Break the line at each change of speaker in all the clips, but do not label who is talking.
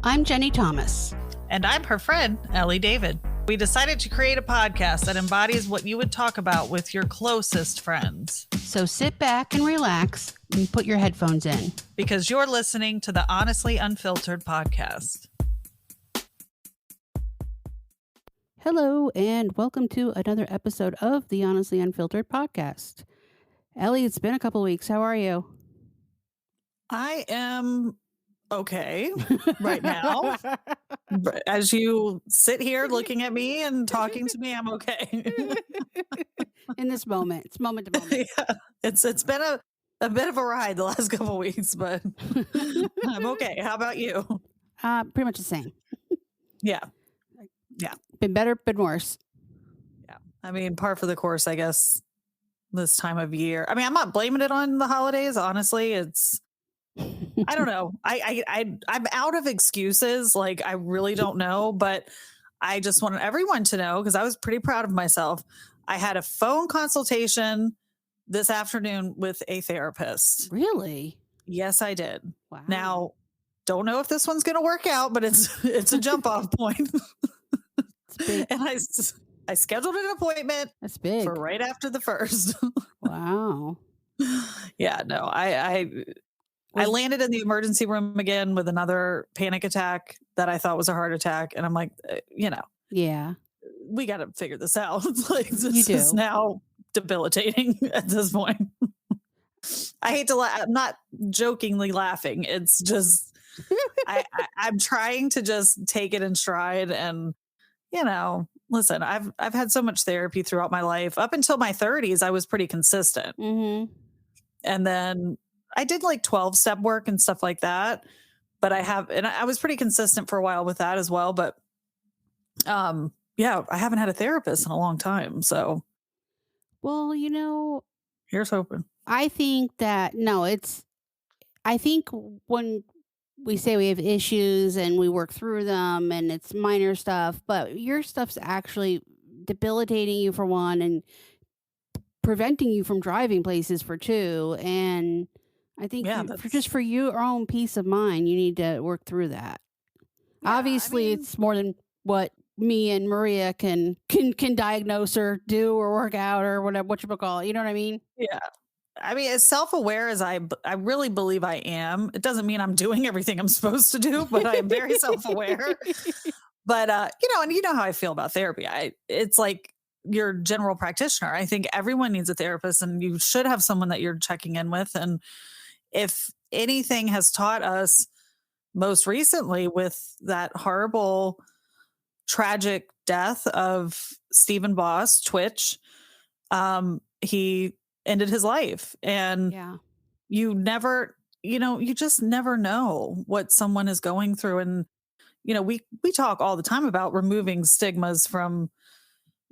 I'm Jenny Thomas.
And I'm her friend, Ellie David. We decided to create a podcast that embodies what you would talk about with your closest friends.
So sit back and relax and put your headphones in.
Because you're listening to the Honestly Unfiltered podcast.
Hello, and welcome to another episode of the Honestly Unfiltered podcast. Ellie, it's been a couple weeks. How are you?
I am okay right now. As you sit here looking at me and talking to me, I'm okay.
In this moment. It's moment to moment.
Yeah, it's been a bit of a ride the last couple of weeks, but I'm okay. How about you?
Pretty much the same.
Yeah.
Been better, been worse.
Yeah. I mean, par for the course, I guess, this time of year. I mean, I'm not blaming it on the holidays. Honestly, I don't know. I'm out of excuses. Like, I really don't know, but I just wanted everyone to know, because I was pretty proud of myself. I had a phone consultation this afternoon with a therapist.
Really?
Yes, I did.
Wow.
Now, don't know if this one's going to work out, but it's a jump off point.
It's big.
And I scheduled an appointment.
That's big.
For right after the first.
Wow.
Yeah, no, I landed in the emergency room again with another panic attack that I thought was a heart attack. And I'm like,
Yeah.
we got to figure this out. Like,
You
this
do.
is now debilitating at this point. I hate to laugh. I'm not jokingly laughing. It's just, I'm trying to just take it in stride. And, listen, I've had so much therapy throughout my life. Up until my 30s, I was pretty consistent.
Mm-hmm.
And then I did like 12-step work and stuff like that. But I was pretty consistent for a while with that as well. But yeah, I haven't had a therapist in a long time. So,
Well,
here's hoping.
I think when we say we have issues and we work through them and it's minor stuff, but your stuff's actually debilitating you for one and preventing you from driving places for two. And I think for your own peace of mind, you need to work through that. Yeah, obviously, it's more than what me and Maria can diagnose or do or work out or whatever, what you call it. You know what I mean?
Yeah. I mean, as self-aware as I really believe I am, it doesn't mean I'm doing everything I'm supposed to do, but I am very self-aware. But, and you know how I feel about therapy. It's like your general practitioner. I think everyone needs a therapist, and you should have someone that you're checking in with. And if anything has taught us most recently with that horrible, tragic death of Stephen Boss, Twitch, he ended his life. And you just never know what someone is going through. And, we talk all the time about removing stigmas from,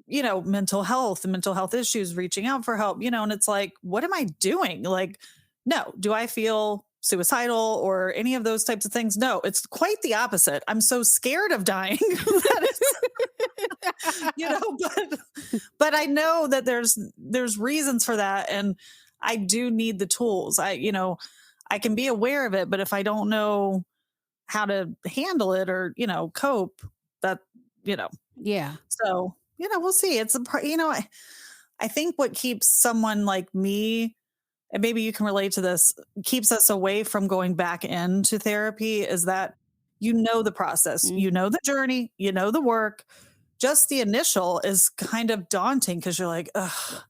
mental health and mental health issues, reaching out for help, and it's like, what am I doing? Like, no, do I feel suicidal or any of those types of things? No, it's quite the opposite. I'm so scared of dying but I know that there's reasons for that. And I do need the tools. I can be aware of it, but if I don't know how to handle it or, cope, that,
Yeah.
So, we'll see. It's I think what keeps someone like me, and maybe you can relate to this, keeps us away from going back into therapy is that the process,
Mm-hmm.
the journey, the work. Just the initial is kind of daunting because you're like, ugh,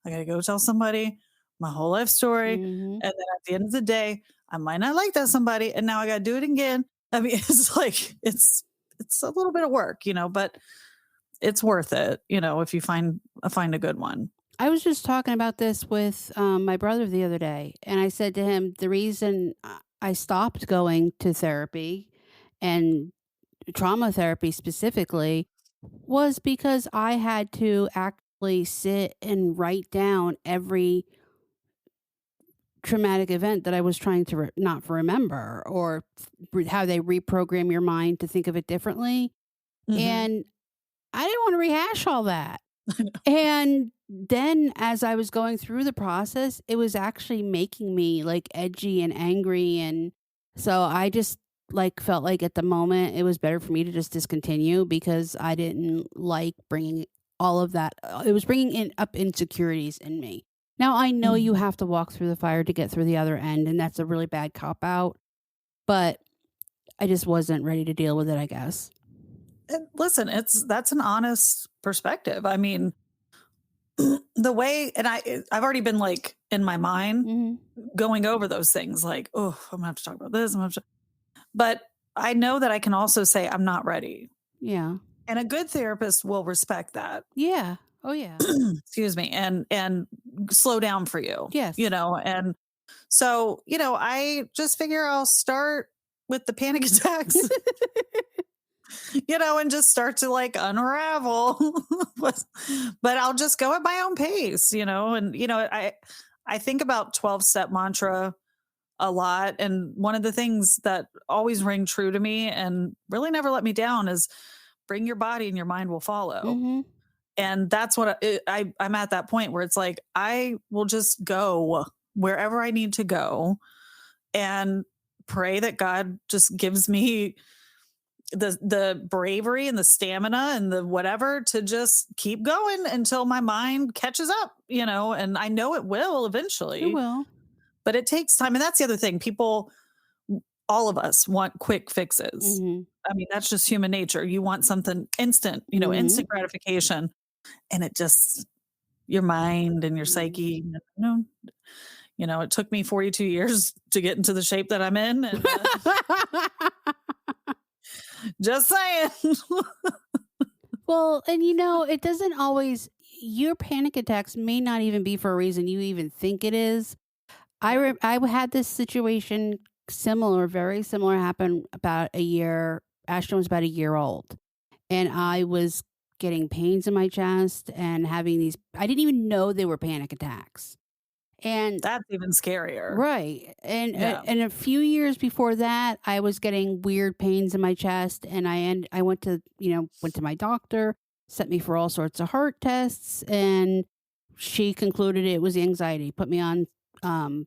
I got to go tell somebody my whole life story.
Mm-hmm.
And then at the end of the day, I might not like that somebody. And now I got to do it again. I mean, it's like, it's a little bit of work, but it's worth it, if you find a good one.
I was just talking about this with my brother the other day, and I said to him, the reason I stopped going to therapy and trauma therapy specifically was because I had to actually sit and write down every traumatic event that I was trying to not remember, or how they reprogram your mind to think of it differently. Mm-hmm. And I didn't want to rehash all that. And then as I was going through the process, it was actually making me like edgy and angry. And so I just like, felt like at the moment it was better for me to just discontinue because I didn't like bringing all of that it was bringing in up insecurities in me. Now, I know you
Mhm.
have to walk through the fire to get through the other end, and that's a really bad cop out, but I just wasn't ready to deal with it, I guess.
And listen, that's an honest perspective. I mean, the way and I've already been, like, in my mind
Mhm.
going over those things like, "Oh, I'm gonna have to talk about this, I'm gonna have to" but I know that I can also say, "I'm not ready."
Yeah.
And a good therapist will respect that.
Yeah. Oh, yeah.
Excuse me, and slow down for you
Yes.
know, and so, I just figure I'll start with the panic attacks, and just start to like unravel. but but I'll just go at my own pace, and I think about 12-step mantra a lot, and one of the things that always ring true to me and really never let me down is bring your body and your mind will follow.
Mhm.
And that's what I'm at that point where it's like I will just go wherever I need to go and pray that God just gives me the bravery and the stamina and the whatever to just keep going until my mind catches up, and I know it will
It
eventually,
will.
but it takes time. And that's the other thing. People, all of us want quick fixes.
Mhm.
I mean, that's just human nature. You want something instant,
Mhm.
instant gratification. And it just your mind and your
Mhm.
psyche, it took me 42 years to get into the shape that I'm in, and, just saying.
Well, and it doesn't always your panic attacks may not even be for a reason you even think it is.
Yeah.
I had this situation similar, very similar happen about a year Ashton was about a year old, and
Mhm.
I was getting pains in my chest and having these I didn't even know they were panic attacks. And
That's even scarier.
right.
Yeah.
And a few years before that, I was getting weird pains in my chest and I went to, went to my doctor, sent me for all sorts of heart tests and she concluded it was anxiety. Put me on um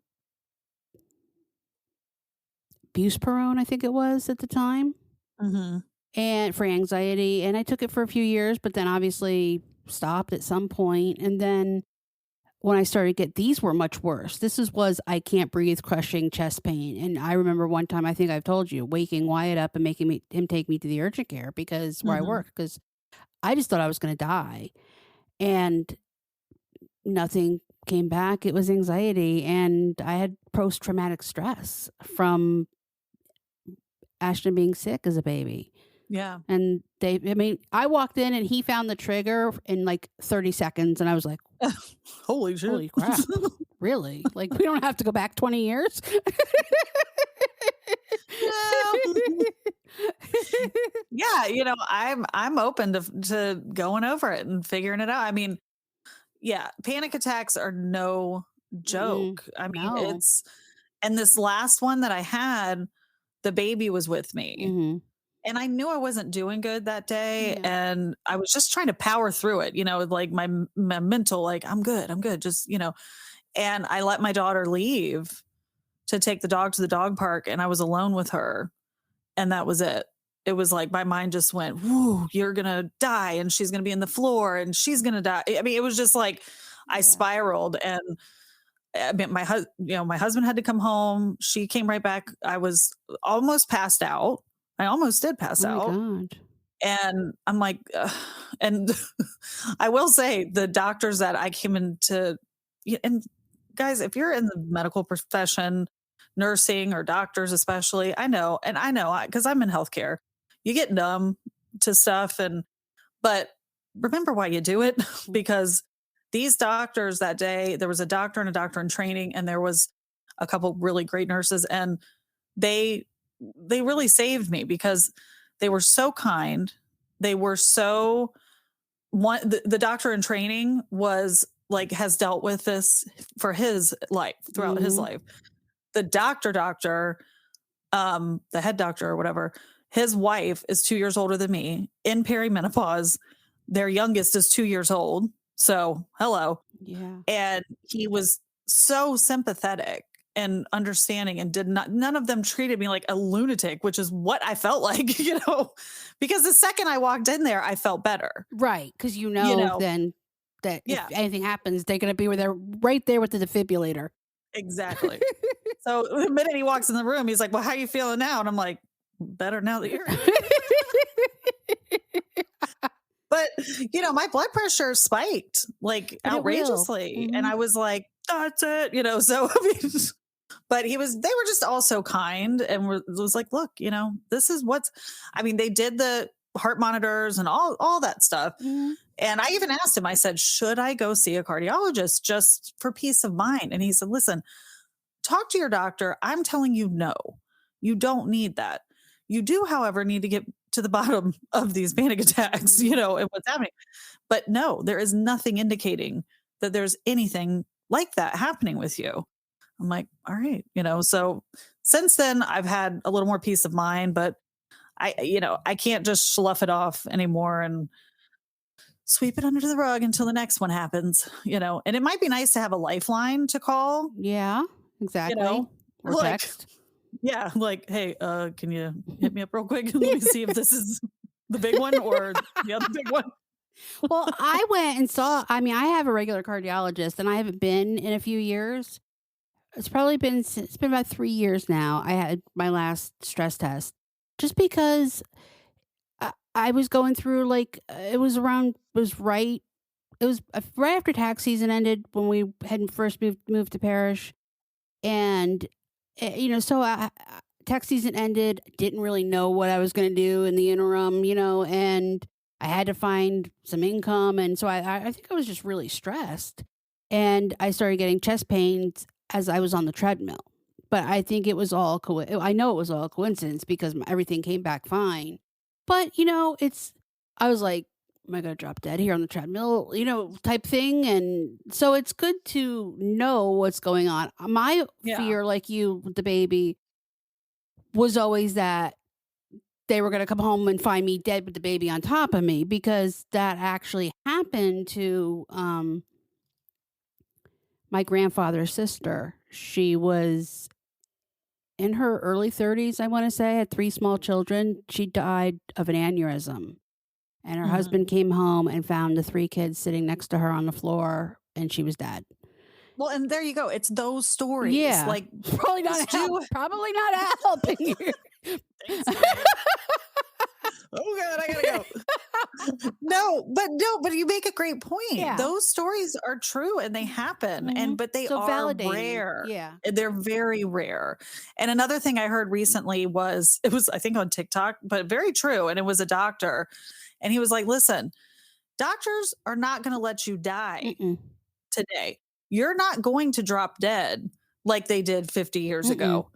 buspirone, I think it was at the time,
Mhm.
and for anxiety and I took it for a few years, but then obviously stopped at some point and then when I started to get these were much worse. Was I can't breathe, crushing chest pain. And I remember one time, I think I've told you, waking Wyatt up and making him take me to the urgent care because where I
Mhm.
work, because I just thought I was going to die. And nothing came back. It was anxiety. And I had post traumatic stress from Ashton being sick as a baby.
Yeah.
And I walked in and he found the trigger in like 30 seconds. And I was like,
Holy shit.
holy crap. Really? Like, we don't have to go back 20 years?
No. Yeah, I'm open to going over it and figuring it out. I mean, yeah, panic attacks are no
Mm-mm.
joke. I mean,
No.
it's and this last one that I had, the baby was with me.
Mhm.
And I knew I wasn't doing good that day,
Yeah.
and I was just trying to power through it, like my mental, like, I'm good, just, and I let my daughter leave to take the dog to the dog park, and I was alone with her, and that was it. It was like my mind just went, "Woo, you're gonna die, and she's gonna be in the floor, and she's gonna die." I mean, it was just like I
Yeah.
spiraled, and I mean, my husband had to come home. She came right back. I was almost passed out. I almost did pass
Oh my
out.
god.
And I'm like, ugh. And I will say the doctors that I came into, and guys, if you're in the medical profession, nursing or doctors, especially, I know because I'm in healthcare, you get numb to stuff. But remember why you do it
Mm.
because these doctors that day, there was a doctor and a doctor in training, and there was a couple really great nurses, and they they really saved me because they were so kind. They were so one the doctor in training was like has dealt with this for his life throughout his
Mhm.
life. The doctor, the head doctor or whatever, his wife is 2 years older than me in perimenopause. Their youngest is 2 years old. So, hello.
Yeah.
And he was so sympathetic and understanding, and none of them treated me like a lunatic, which is what I felt like, because the second I walked in there, I felt better,
Right, because
you know?
then that if
Yeah,
anything happens, they're gonna be right there with the defibrillator.
exactly. So the minute he walks in the room, he's like, "Well, how you feeling now?" And I'm like, "Better now that you're here." But, my blood pressure spiked like
But it will.
outrageously. And
Mhm.
I was like, that's it, so I mean, but they were just all so kind, and was like, look, this is I mean, they did the heart monitors and all that stuff.
Mhm.
And I even asked him, I said, should I go see a cardiologist just for peace of mind? And he said, listen, talk to your doctor. I'm telling you, no, you don't need that. You do, however, need to get to the bottom of these panic attacks,
Mhm.
and what's happening. But no, there is nothing indicating that there's anything like that happening with you. I'm like, all right, so since then I've had a little more peace of mind, but I can't just slough it off anymore and sweep it under the rug until the next one happens, and it might be nice to have a lifeline to call,
Yeah,
you
exactly.
know,
Or
like,
text.
yeah, like, hey, can you hit me up real quick and let me see if this is the big one or the other big one?
Well, I mean, I have a regular cardiologist, and I haven't been in a few years. It's been about 3 years now. I had my last stress test just because I was going through, like, it was, right after tax season ended when we had first moved to Parish, and, so tax season ended, didn't really know what I was gonna do in the interim, and I had to find some income, and so I think I was just really stressed, and I started getting chest pains as I was on the treadmill, but I think it was all I know it was all coincidence because everything came back fine, but, I was like, "Am I gonna drop dead here on the treadmill?" Type thing, and so it's good to know what's going on. My
Yeah.
fear, like you with the baby, was always that they were gonna come home and find me dead with the baby on top of me because that actually happened to, my grandfather's sister. She was in her early 30s, I wanna say, had 3 small children. She died of an aneurysm, and her husband
Mhm.
came home and found the 3 kids sitting next to her on the floor, and she was dead.
Well, and there you go. It's those stories.
Yeah.
Like, just
Probably not helping you.
thanks, God. Oh God, I gotta go. No, but you make a great point.
Yeah.
Those stories are true and they happen,
Mhm.
but they
So
are
validating.
rare.
Yeah.
They're very rare. And another thing I heard recently it was I think on TikTok, but very true. And it was a doctor, and he was like, "Listen, doctors are not going to let you die
Mm-mm.
today. You're not going to drop dead like they did 50 years
Mm-mm.
ago.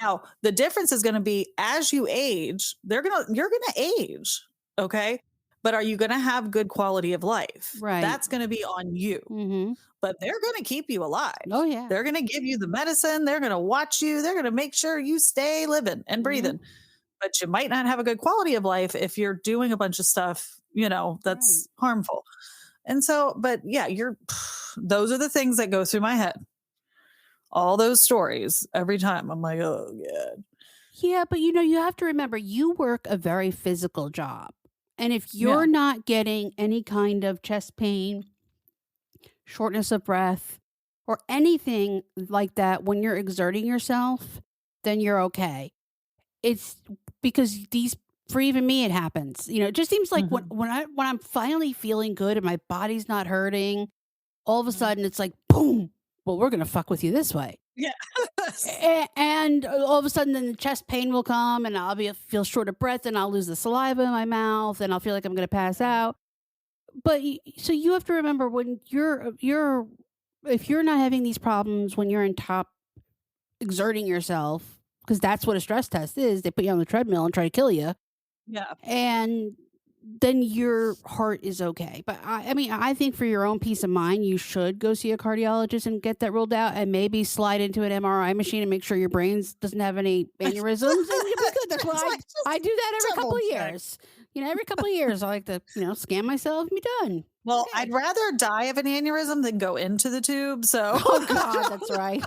Now, the difference is gonna be as you age, you're gonna age, okay? But are you gonna have good quality of life?
Right.
That's gonna be on you,
Mhm.
but they're gonna keep you
Oh,
alive.
yeah.
They're gonna give you the medicine, they're gonna watch you, they're gonna make sure you stay living and
Mhm.
breathing, but you might not have a good quality of life if you're doing a bunch of stuff,
Right.
that's harmful. And so, but yeah, those are the things that go through my head. All those stories every time. I'm like, "Oh, God."
Yeah, but, you have to remember you work a very physical job, and if
Yeah.
you're not getting any kind of chest pain, shortness of breath, or anything like that when you're exerting yourself, then you're okay. It's because these for even me, it happens. It just seems like
Mhm.
when I'm finally feeling good and my body's not hurting, all of a
Mhm.
sudden it's like, boom. Well, we're gonna fuck with you this way,
Yeah.
and all of a sudden, then the chest pain will come, and I'll feel short of breath, and I'll lose the saliva in my mouth, and I'll feel like I'm gonna pass out. But so you have to remember when you're if you're not having these problems when you're in top exerting yourself, because that's what a stress test is. They put you on the treadmill and try to kill you,
Yeah.
and then your heart is okay. But I mean, I think for your own peace of mind, you should go see a cardiologist and get that ruled out, and maybe slide into an MRI machine and make sure your brains doesn't have any aneurysms, and you'll be good. That's why
It's like,
I
just
do that every couple
double
of
check.
years. Every couple of years, I like to scan myself and be done.
Well,
Okay.
I'd rather die of an aneurysm than go into the tube, so
Oh God, that's right.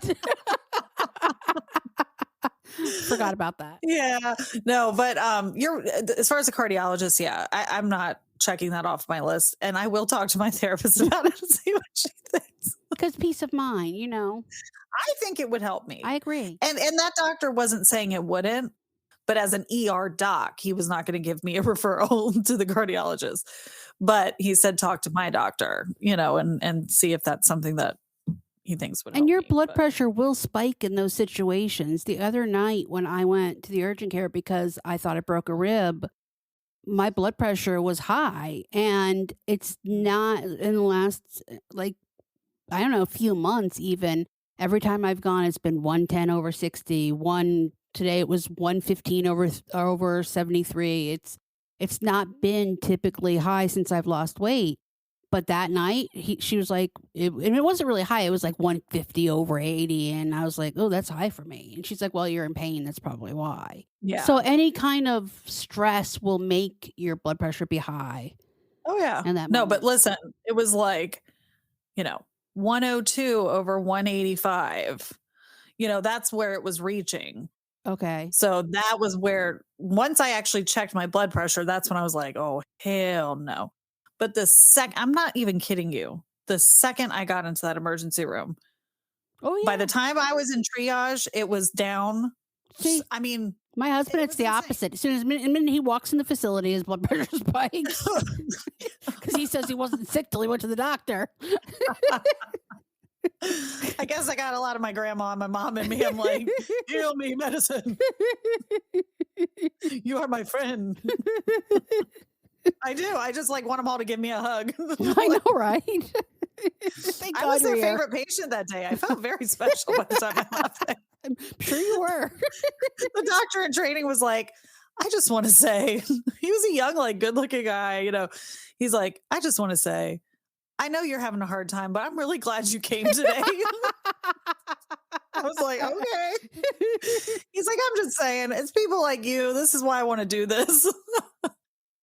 Forgot about that.
Yeah. No, but, you're as far as a cardiologist, yeah, I'm not checking that off my list, and I will talk to my therapist about it and see what she thinks.
Because peace of mind, you know?
I think it would help
I
me.
agree.
And that doctor wasn't saying it wouldn't, but as an ER doc, he was not gonna give me a referral to the cardiologist. But he said, "Talk to my doctor," and see if that's something that he thinks would
And
help
your
me,
blood
but
pressure will spike in those situations. The other night when I went to the urgent care because I thought I broke a rib, my blood pressure was high. And it's not in the last, like, I don't know, a few months even. Every time I've gone, it's been 110 over 60. Today it was 115 over 73. It's not been typically high since I've lost weight. But that night, she was like, and it wasn't really high. It was like 150 over 80. And I was like, oh, that's high for me. And she's like, well, you're in pain. That's probably why. So
yeah.
any kind of stress will make your blood pressure be high
Oh, yeah.
in that
No, but
moment.
listen, it was like, you know, 102 over 185. That's where it was reaching.
Okay.
So that was where once I actually checked my blood pressure, that's when I was like, "Oh, hell no." But I'm not even kidding you. The second I got into that emergency room,
Oh,
by the
yeah.
time I was in triage, it was down.
See,
I mean,
my husband,
it
it's
was
the
insane.
opposite. As soon as the minute he walks in the facility, his blood pressure spikes because he says he wasn't sick till he went to the doctor.
I guess I got a lot of my grandma and my mom in me. I'm like, "Heal me, medicine. You are my friend." I do. I just, like, want them all to give me a hug.
I know, right? Thank
I
God
was
you're
their
here.
favorite patient that day. I felt very special by the time I left.
I'm sure you were.
The doctor in training was like, "I just wanna say," he was a young, like, good-looking guy. He's like, "I just wanna say, I know you're having a hard time, but I'm really glad you came today." I was like, "Okay." He's like, "I'm just saying, it's people like you. This is why I wanna do this."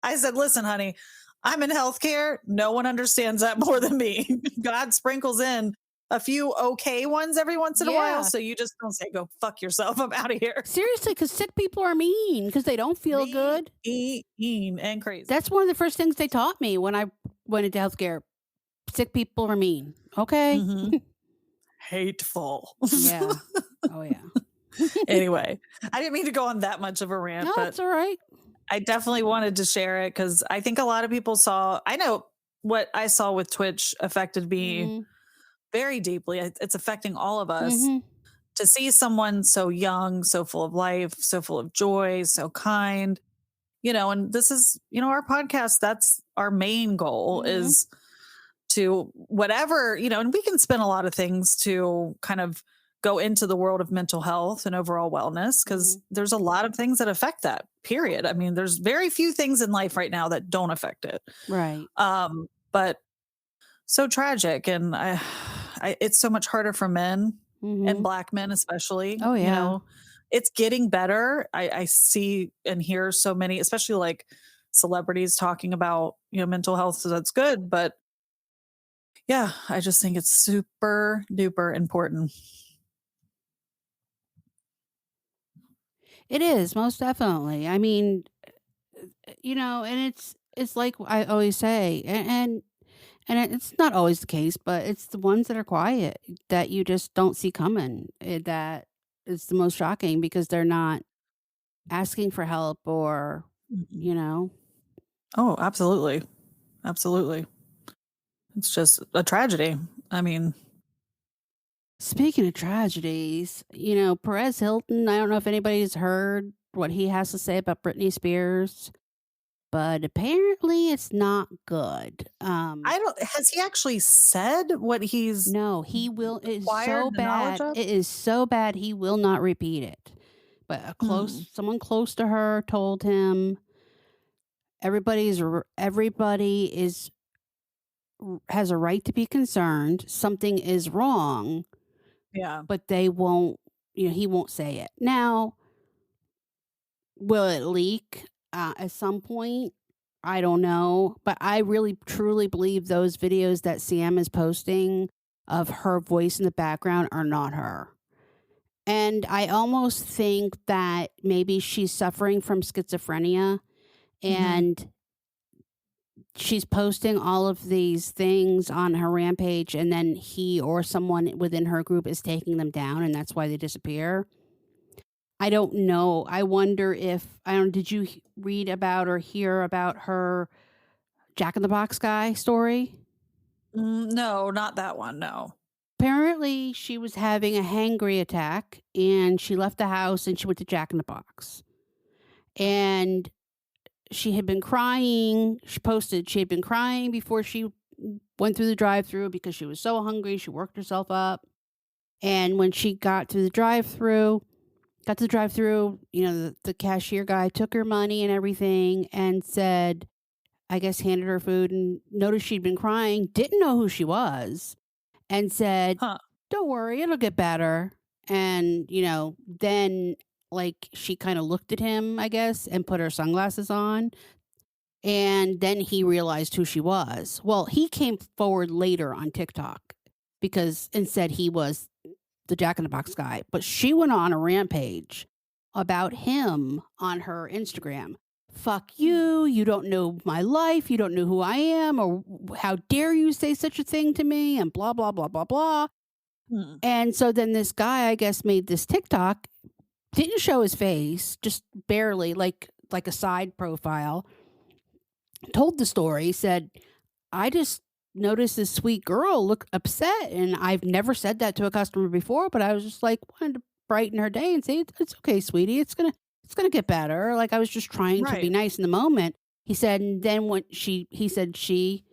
I said, "Listen, honey, I'm in healthcare. No one understands that more than me. God sprinkles in a few okay ones every once in a while,
Yeah.
so you just don't say, 'Go fuck yourself. I'm out of here.'"
Seriously, because sick people are mean because they don't feel good.
Mean and crazy.
That's one of the first things they taught me when I went into healthcare. Sick people are mean. Okay.
Mhm. Hateful.
Yeah. Oh, yeah.
Anyway, I didn't mean to go on that much of a rant,
No,
but
it's all right.
I definitely wanted to share it because I think a lot of people I know what I saw with Twitch affected me
Mhm.
very deeply. It's affecting all of us.
Mhm.
To see someone so young, so full of life, so full of joy, so kind, and this is, our podcast, that's our main goal
Mhm.
is to whatever, and we can spin a lot of things to kind of go into the world of mental health and overall wellness because
Mhm.
there's a lot of things that affect that period. I mean, there's very few things in life right now that don't affect it.
Right.
But so tragic. And it's so much harder for men and
Mhm.
black men, especially,
Oh, yeah.
it's getting better. I see and hear so many, especially like celebrities talking about, mental health. So that's good. But yeah, I just think it's super duper important.
It is, most definitely. I mean, and it's like I always say, it's not always the case, but it's the ones that are quiet that you just don't see coming. That is the most shocking because they're not asking for help or,
Mhm.
you know.
Oh, absolutely. Absolutely. It's just a tragedy. I mean,
Speaking of tragedies, Perez Hilton, I don't know if anybody's heard what he has to say about Britney Spears, but apparently it's not good.
I don't has he actually said what he's
No, he will. It is
acquired
so
the knowledge
bad.
of?
It is so bad. He will not repeat it. But
Hmm.
someone close to her told him everybody has a right to be concerned. Something is wrong,
Yeah.
but they won't. He won't say it. Now, will it leak at some point? I don't know, but I really truly believe those videos that Sam is posting of her voice in the background are not her. And I almost think that maybe she's suffering from schizophrenia
Mhm.
and she's posting all of these things on her rampage, and then he or someone within her group is taking them down, and that's why they disappear. I don't know. I wonder if I don't. Did you read about or hear about her Jack in the Box guy story?
No, not that one, no.
Apparently, she was having a hangry attack, and she left the house and she went to Jack in the Box. And she had been crying. She posted she had been crying before she went through the drive-through because she was so hungry. She worked herself up. And when she got to the drive-through, the cashier guy took her money and everything and said, I guess handed her food and noticed she'd been crying, didn't know who she was, and said,
Huh.
"Don't worry, it'll get better." And, then like she kind of looked at him, I guess, and put her sunglasses on. And then he realized who she was. Well, he came forward later on TikTok because and said he was the Jack in the Box guy, but she went on a rampage about him on her Instagram. Fuck you. You don't know my life. You don't know who I am, or how dare you say such a thing to me, and blah, blah, blah, blah, blah.
Mm.
And so then this guy, I guess, made this TikTok, didn't show his face, just barely, like a side profile, told the story, said, I just noticed this sweet girl look upset, and I've never said that to a customer before, but I was just like wanted to brighten her day and say it's okay, sweetie. It's gonna get better. Like I was just trying to be
Right.
nice in the moment. He said, and then when he said she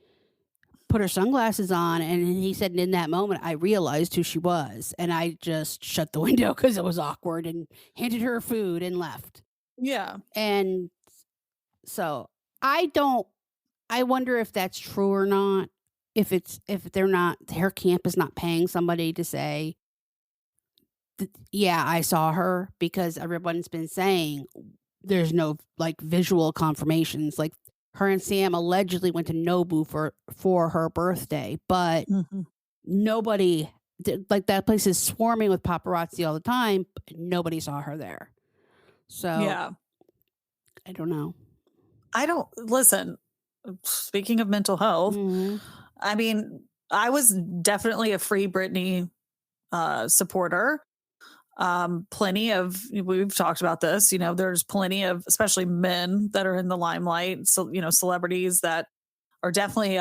put her sunglasses on, and he said, in that moment, I realized who she was, and I just shut the window because it was awkward and handed her food and left.
Yeah.
And so I don't I wonder if that's true or not. If they're not her camp is not paying somebody to say, "Yeah, I saw her," because everyone's been saying there's no, like, visual confirmations, like, her and Sam allegedly went to Nobu for her birthday, but
Mhm.
nobody like, that place is swarming with paparazzi all the time, but nobody saw her there. So,
Yeah.
I don't know.
I don't listen, speaking of mental health,
Mhm.
I mean, I was definitely a free Britney supporter. Plenty of we've talked about this, there's plenty of especially men that are in the limelight, so celebrities that are definitely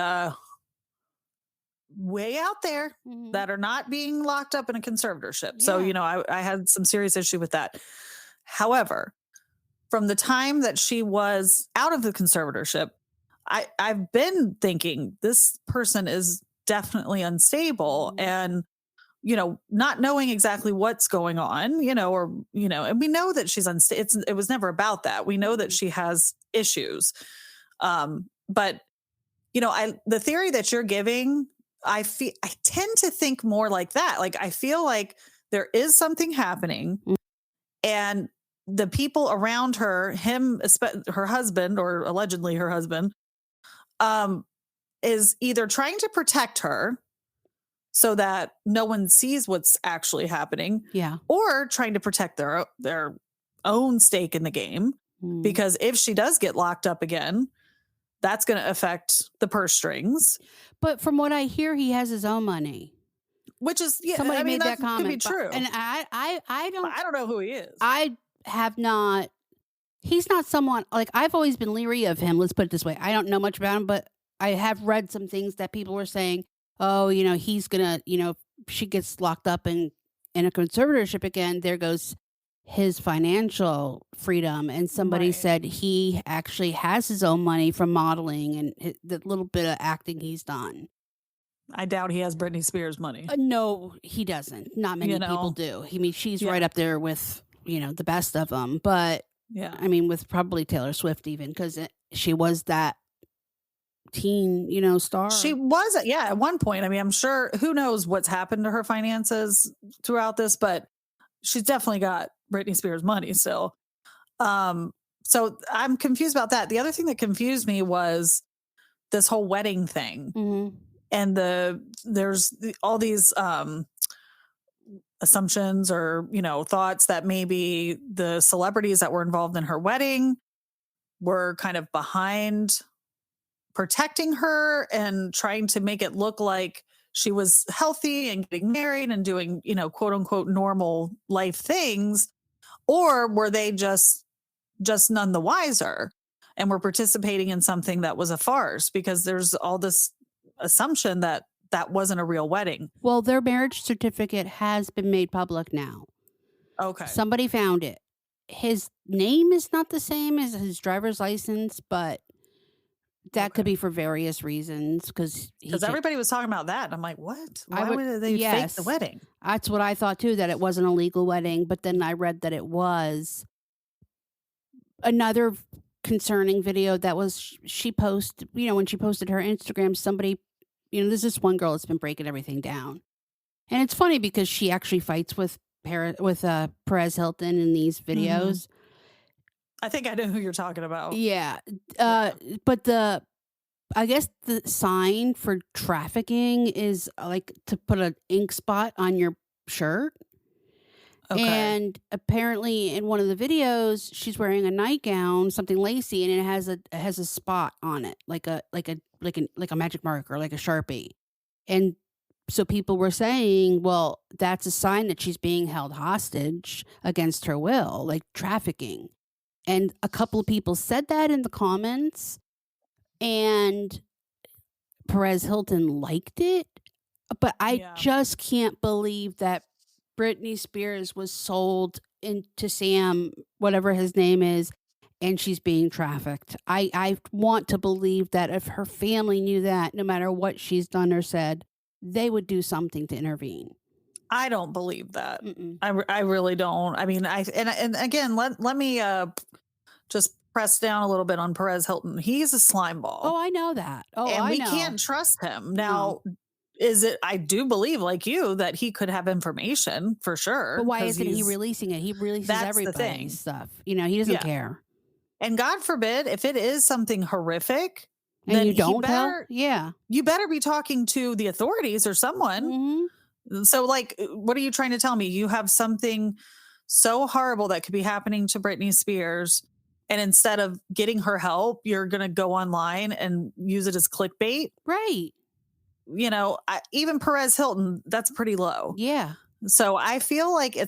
way out there
Mhm.
that are not being locked up in a conservatorship. So,
Yeah.
I had some serious issue with that. However, from the time that she was out of the conservatorship, I've been thinking this person is definitely unstable
Mhm.
and not knowing exactly what's going on, or and we know that she's unstable. It was never about that. We know that
Mhm.
she has issues. But I the theory that you're giving, I tend to think more like that. Like I feel like there is something happening and the people around her, her husband or allegedly her husband, um, is either trying to protect her so that no one sees what's actually happening,
Yeah.
or trying to protect their own stake in the game.
Mhm.
Because if she does get locked up again, that's going to affect the purse strings,
But from what I hear, he has his own money.
which is yeah.
Somebody
I mean
made
that
that
could be
comment, but
true,
and I
but
don't
I don't know who he is.
I have not he's not someone like, I've always been leery of him, let's put it this way. I don't know much about him, but I have read some things that people were saying, "Oh, he's gonna, if she gets locked up in a conservatorship again, there goes his financial freedom." And somebody
Right.
said he actually has his own money from modeling and the little bit of acting he's done.
I doubt he has Britney Spears money.
No, he doesn't. Not
You
many people
know.
do. I mean, she's right
Yeah.
up there with, the best of them, but,
Yeah.
I mean, with probably Taylor Swift even 'cause she was that teen,
She
star.
was, yeah, at one point. I mean, I'm sure who knows what's happened to her finances throughout this, but she's definitely got Britney Spears money still. Um, so I'm confused about that. The other thing that confused me was this whole wedding thing
Mhm.
and there's all these assumptions or, thoughts that maybe the celebrities that were involved in her wedding were kind of behind protecting her and trying to make it look like she was healthy and getting married and doing, quote unquote normal life things, or were they just none the wiser and were participating in something that was a farce, because there's all this assumption that that wasn't a real wedding.
Well, their marriage certificate has been made public now.
Okay.
Somebody found it. His name is not the same as his driver's license, but that could
Okay.
be for various reasons because
Because everybody was talking about that. And I'm like, what?
I
Why
would
would they fake the
yes.
wedding?
That's what I thought too, that it wasn't a legal wedding, but then I read that it was. Another concerning video that was she posted, when she posted her Instagram, somebody, there's this one girl that's been breaking everything down. And it's funny because she actually fights with Perez Hilton in these
Mhm.
videos.
I think I know who you're talking about.
Yeah.
Yeah.
But I guess the sign for trafficking is like to put an ink spot on your shirt.
Okay.
And apparently in one of the videos, she's wearing a nightgown, something lacy, and it has a spot on it, like a magic marker, like a Sharpie. And so people were saying, well, that's a sign that she's being held hostage against her will, like trafficking. And a couple of people said that in the comments, and Perez Hilton liked it, but I
Yeah.
just can't believe that Britney Spears was sold into Sam, whatever his name is, and she's being trafficked. I want to believe that if her family knew that, no matter what she's done or said, they would do something to intervene.
I don't believe that.
Mm-mm.
I really don't. I mean, and again, let me just press down a little bit on Perez Hilton. He's a slime
Oh,
ball,
I know that. Oh,
and
I
we
know.
can't trust him.
No.
Now, I do believe, like you, that he could have information for sure,
But why
because
isn't he releasing it? He releases
that's the
everybody's
thing.
stuff. He doesn't
Yeah.
care.
And God forbid, if it is something horrific,
And
then
you don't tell? Yeah.
you better be talking to the authorities or someone.
Mhm.
So, like, what are you trying to tell me? You have something so horrible that could be happening to Britney Spears, and instead of getting her help, you're going to go online and use it as clickbait.
Right.
Even Perez Hilton, that's pretty low.
Yeah.
So I feel like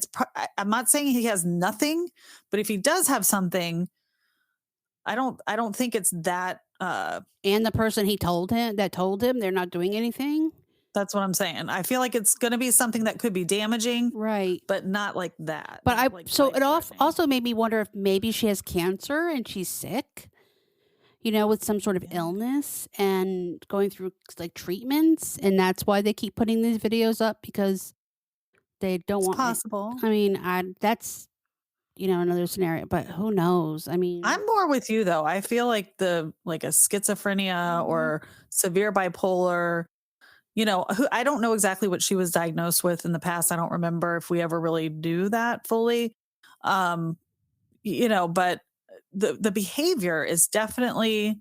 I'm not saying he has nothing, but if he does have something, I don't think it's that.
And the person told him, they're not doing anything?
That's what I'm saying. I feel like it's going to be something that could be damaging,
Right.
but not like that.
But
Not like
so it
life-threatening.
also made me wonder if maybe she has cancer and she's sick, with some sort of
Yeah.
illness and going through like treatments. And that's why they keep putting these videos up because they don't
It's
want me.
possible.
I mean, that's, another scenario, but who knows? I mean,
I'm more with you though. I feel like like a schizophrenia
Mhm.
or severe bipolar, who I don't know exactly what she was diagnosed with in the past. I don't remember if we ever really do that fully. Um, but the behavior is definitely,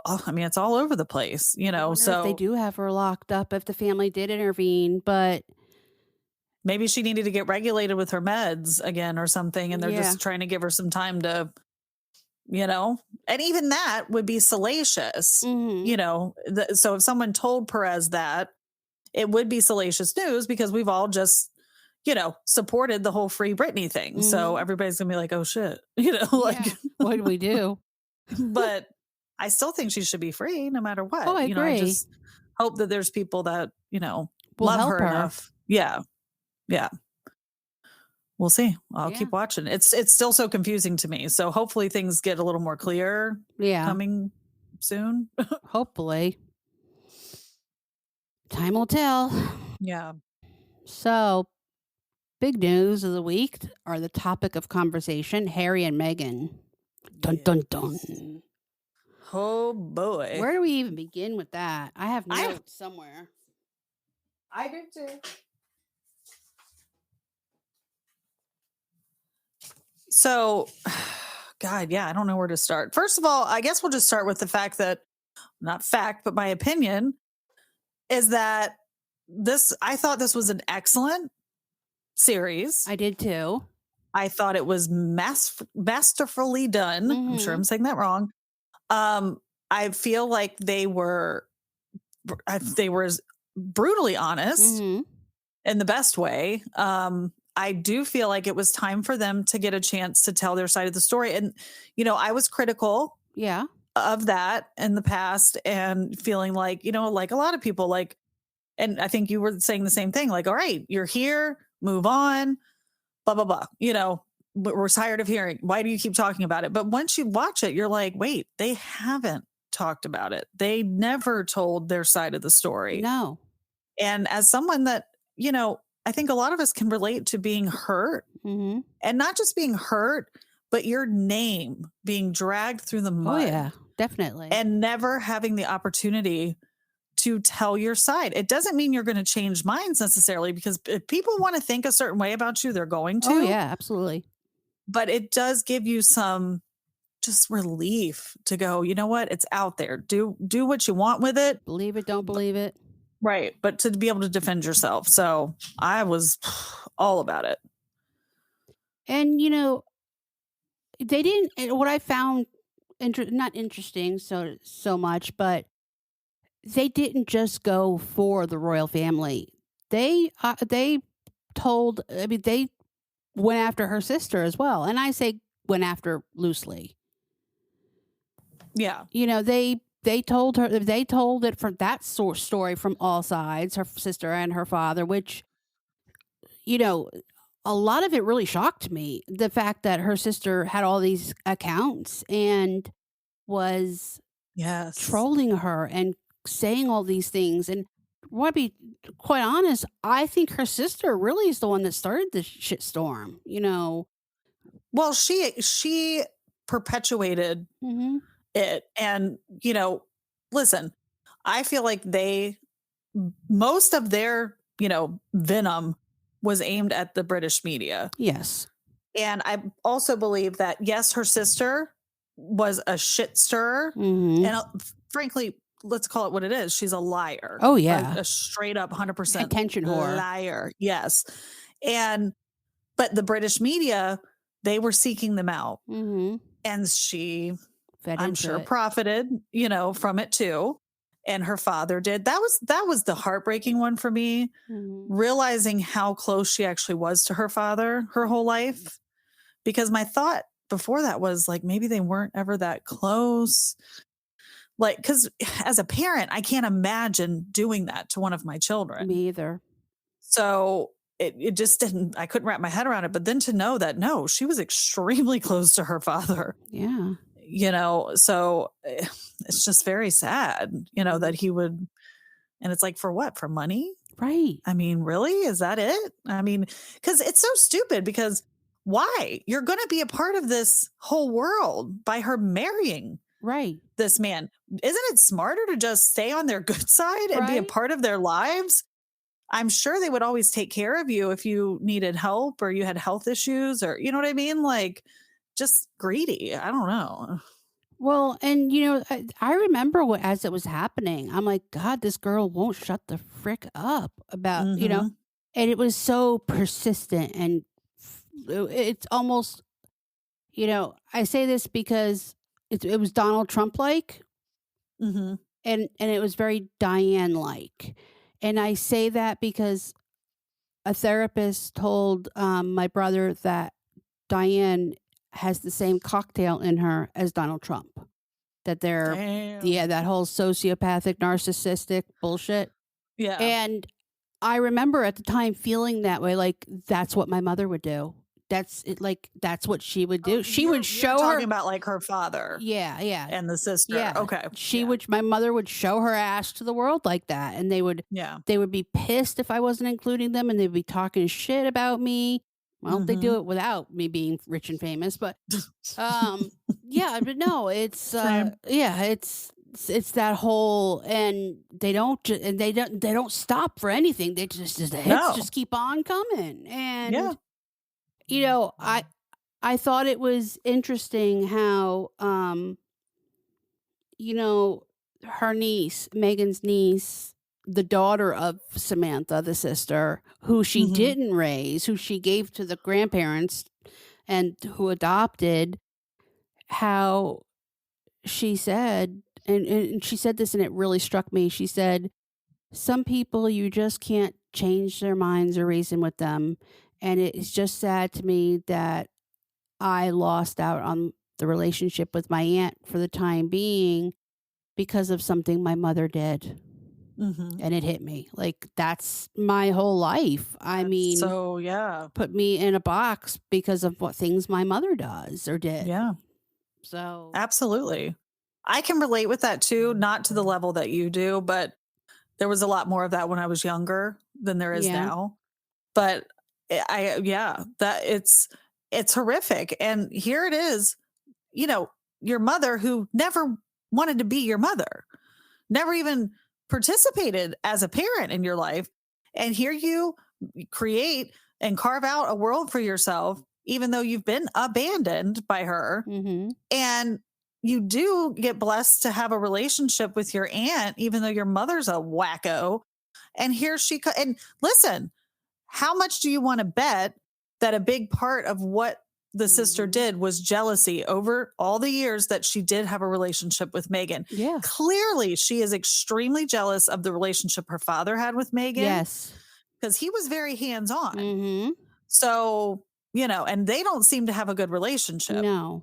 I mean, it's all over the place,
I wonder if they
so
do have her locked up, if the family did intervene, but
maybe she needed to get regulated with her meds again or something, and they're
yeah.
just trying to give her some time to, and even that would be salacious,
Mhm.
so if someone told Perez that, it would be salacious news because we've all just, supported the whole free Britney thing. So
Mhm.
everybody's gonna be like, oh shit, like,
Yeah. What do we do?
but I still think she should be free no matter
Oh,
what.
I
I
agree.
just hope that there's people that,
We'll
love
help
her
her.
enough. Yeah. Yeah. We'll see. I'll
Yeah.
keep watching. It's still so confusing to me. So hopefully things get a little more clear
Yeah.
coming soon.
Hopefully. Time will tell.
Yeah.
So, big news of the week are the topic of conversation, Harry and Meghan. Dun dun dun.
Yes. Oh boy.
Where do we even begin with that? I have
I
notes somewhere.
I do too. So, God, yeah, I don't know where to start. First of all, I guess we'll just start with the fact that, not fact, but my opinion is that I thought this was an excellent series.
I did too.
I thought it was masterfully done. I'm sure
Mhm.
I'm saying that wrong. I feel like they were brutally honest
Mhm.
in the best way. I do feel like it was time for them to get a chance to tell their side of the story. And, I was critical
Yeah.
of that in the past and feeling like, like a lot of people, like, and I think you were saying the same thing, like, all right, you're here, move on, blah, blah, blah. We're tired of hearing. Why do you keep talking about it? But once you watch it, you're like, wait, they haven't talked about it. They never told their side of the story.
No.
And as someone that, I think a lot of us can relate to being hurt,
Mhm.
and not just being hurt, but your name being dragged through the
Oh
mud
yeah, definitely.
and never having the opportunity to tell your side. It doesn't mean you're going to change minds necessarily, because if people want to think a certain way about you, they're going
Oh
to,
yeah, absolutely.
but it does give you some just relief to go, you know what? It's out there. Do what you want with it.
Believe it, don't
But,
believe it.
right. But to be able to defend yourself. So I was all about it.
And they didn't, and what I found not interesting so much, but they didn't just go for the royal family. They told, I mean, they went after her sister as well. And I say went after loosely.
Yeah.
They told her, they told it from that story from all sides, her sister and her father, which, you know, a lot of it really shocked me. The fact that her sister had all these accounts and was
Yes.
trolling her and saying all these things. And want to be quite honest, I think her sister really is the one that started this shitstorm.
Well, she perpetuated
Hmm.
it. And, listen, I feel like most of their, venom was aimed at the British media.
Yes.
And I also believe that, yes, her sister was a shit stirrer.
Hmm.
And frankly, let's call it what it is. She's a liar,
Oh
a,
yeah,
a straight up 100%
attention whore.
liar. Yes. And, but the British media, they were seeking them out.
Hmm.
And she,
Fed
I'm
into
sure,
it.
profited, from it too. And her father did. That was the heartbreaking one for me,
Hmm.
realizing how close she actually was to her father her whole life. Because my thought before that was like, maybe they weren't ever that close. Like, because as a parent, I can't imagine doing that to one of my children.
Me either.
So it just didn't, I couldn't wrap my head around it. But then to know that, no, she was extremely close to her father,
Yeah.
so it's just very sad,
Mhm.
that he would, and it's like, for what? For money?
Right.
I mean, really? Is that it? I mean, because it's so stupid, because why? You're going to be a part of this whole world by her marrying
Right.
this man. Isn't it smarter to just stay on their good side and be a
Right.
part of their lives? I'm sure they would always take care of you if you needed help or you had health issues, or, you know what I mean? Like, just greedy. I don't know.
Well, and I remember as it was happening, I'm like, God, this girl won't shut the frick up about,
Hmm.
and it was so persistent and it's almost, I say this because it was Donald Trump like,
Hmm.
and it was very Diane like. And I say that because a therapist told my brother that Diane has the same cocktail in her as Donald Trump. That they're, yeah,
Damn.
that whole sociopathic, narcissistic bullshit.
Yeah.
And I remember at the time feeling that way, like that's what my mother would do. That's it, like that's what she would
Oh,
do. She would
you're
show
talking
her,
about like her father
yeah, yeah,
and the sister.
yeah.
Okay.
She
Yeah.
would, my mother would show her ass to the world like that, and
Yeah.
they would be pissed if I wasn't including them, and they'd be talking shit about me. Well, they
Hmm.
do it without me being rich and famous, but um, yeah, but no, it's
Same.
yeah, it's that whole, and they don't stop for anything. They just the hits
No.
just keep on coming.
Yeah.
And you know, I thought it was interesting how you know, her niece, Megan's niece, the daughter of Samantha, the sister, who she
Mhm.
didn't raise, who she gave to the grandparents and who adopted, how she said, and she said this and it really struck me. She said, some people you just can't change their minds or reason with them. And it's just sad to me that I lost out on the relationship with my aunt for the time being because of something my mother did.
Mhm.
And it hit me. Like, that's my whole life. I
That's
mean,
so yeah.
put me in a box because of what things my mother does or did.
Yeah.
So,
Absolutely. I can relate with that too, not to the level that you do, but there was a lot more of that when I was younger than there is
yeah.
now. But I yeah, that it's horrific. And here it is, you know, your mother who never wanted to be your mother, never even participated as a parent in your life. And here you create and carve out a world for yourself, even though you've been abandoned by her.
Mhm.
And you do get blessed to have a relationship with your aunt, even though your mother's a wacko. And here and listen, how much do you want to bet that a big part of what the sister
Mhm.
did was jealousy over all the years that she did have a relationship with Meghan?
Yeah.
Clearly, she is extremely jealous of the relationship her father had with Meghan
Yes.
because he was very hands on.
Mhm.
So, and they don't seem to have a good relationship.
No.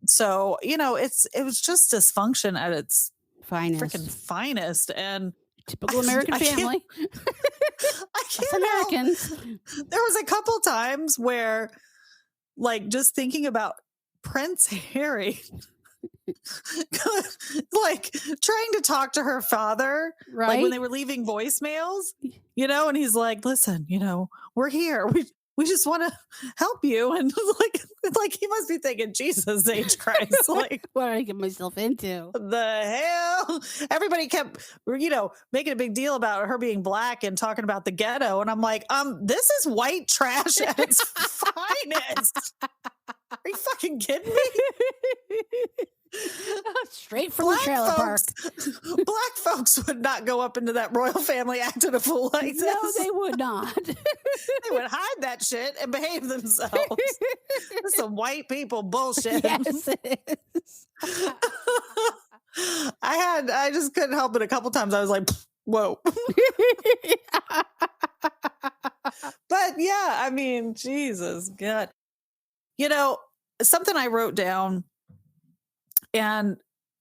So, it was just dysfunction at its freaking
Finest.
finest. And I,
Typical American
I can't,
family.
I
Us
can't help.
Americans.
There was a couple times where, like, just thinking about Prince Harry, like trying to talk to her father, like when
Right?
they were leaving voicemails, and he's like, listen, we're here. We just want to help you. And like he must be thinking, Jesus H. Christ, like
What did I get myself into?
the hell? Everybody kept, making a big deal about her being black and talking about the ghetto. And I'm like, this is white trash at its finest. Are you fucking kidding me?
Straight from the trailer park.
Black folks would not go up into that royal family acting a fool like this.
No, they would not.
They would hide that shit and behave themselves. This is some white people bullshit.
Yes, it is.
I just couldn't help it. A couple times I was like, whoa. But yeah, I mean, Jesus, God. Something I wrote down, and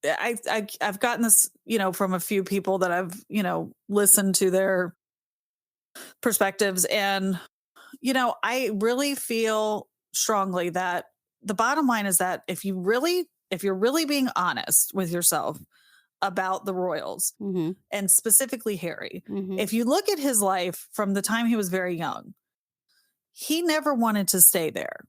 I've gotten this, from a few people that I've, listened to their perspectives. And, I really feel strongly that the bottom line is that if you're really being honest with yourself about the royals,
Mhm.
and specifically Harry,
Mhm.
if you look at his life from the time he was very young, he never wanted to stay there.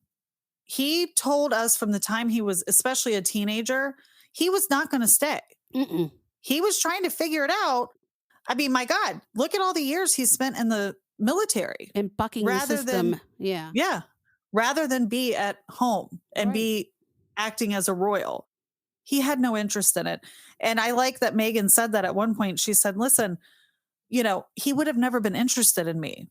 He told us from the time he was especially a teenager, he was not going to stay.
Mm-mm.
He was trying to figure it out. I mean, my God, look at all the years he spent in the military
And bucking the
rather
system.
than,
Yeah.
yeah, rather than be at home and
Right.
be acting as a royal. He had no interest in it. And I like that Meghan said that at one point. She said, listen, he would have never been interested in me.